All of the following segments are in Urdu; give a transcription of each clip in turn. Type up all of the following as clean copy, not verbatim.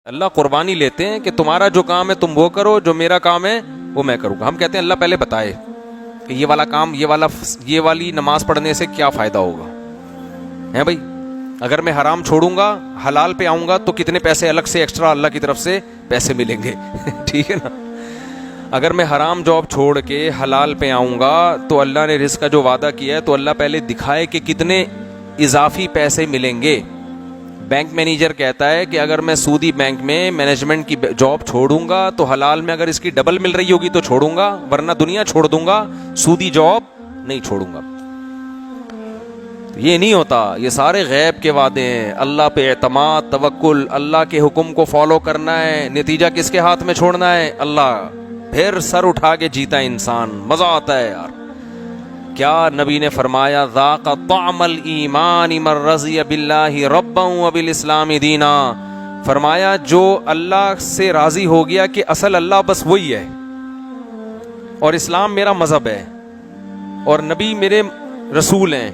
اللہ قربانی لیتے ہیں کہ تمہارا جو کام ہے تم وہ کرو، جو میرا کام ہے وہ میں کروں گا. ہم کہتے ہیں اللہ پہلے بتائے کہ یہ والا کام، یہ والی نماز پڑھنے سے کیا فائدہ ہوگا ہے بھائی. اگر میں حرام چھوڑوں گا، حلال پہ آؤں گا تو کتنے پیسے الگ سے ایکسٹرا اللہ کی طرف سے پیسے ملیں گے ٹھیک ہے نا. اگر میں حرام جاب چھوڑ کے حلال پہ آؤں گا تو اللہ نے رزق کا جو وعدہ کیا ہے تو اللہ پہلے دکھائے کہ کتنے اضافی پیسے ملیں گے. بینک مینیجر کہتا ہے کہ اگر میں سودی بینک میں مینجمنٹ کی جاب چھوڑوں گا تو حلال میں اگر اس کی ڈبل مل رہی ہوگی تو چھوڑوں گا، ورنہ دنیا چھوڑ دوں گا، سودی جاب نہیں چھوڑوں گا. یہ نہیں ہوتا، یہ سارے غیب کے وعدے ہیں. اللہ پہ اعتماد، توکل، اللہ کے حکم کو فالو کرنا ہے. نتیجہ کس کے ہاتھ میں چھوڑنا ہے؟ اللہ. پھر سر اٹھا کے جیتا ہے انسان، مزہ آتا ہے یار. کیا نبی نے فرمایا ذاق طعم الایمان من رضی باللہ ربا وبالاسلام دینا. فرمایا جو اللہ سے راضی ہو گیا کہ اصل اللہ بس وہی ہے اور اسلام میرا مذہب ہے اور نبی میرے رسول ہیں،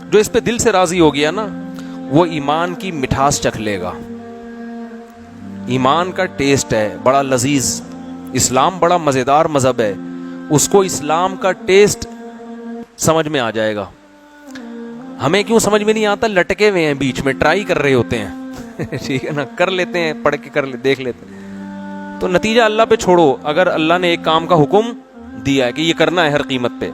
جو اس پہ دل سے راضی ہو گیا نا وہ ایمان کی مٹھاس چکھ لے گا. ایمان کا ٹیسٹ ہے بڑا لذیذ. اسلام بڑا مزیدار مذہب ہے، اس کو اسلام کا ٹیسٹ سمجھ میں آ جائے گا. ہمیں کیوں سمجھ میں نہیں آتا؟ لٹکے ہوئے ہیں بیچ میں، ٹرائی کر رہے ہوتے ہیں ٹھیک ہے نا، کر لیتے ہیں، پڑھ کے دیکھ لیتے ہیں. تو نتیجہ اللہ پہ چھوڑو. اگر اللہ نے ایک کام کا حکم دیا ہے کہ یہ کرنا ہے ہر قیمت پہ،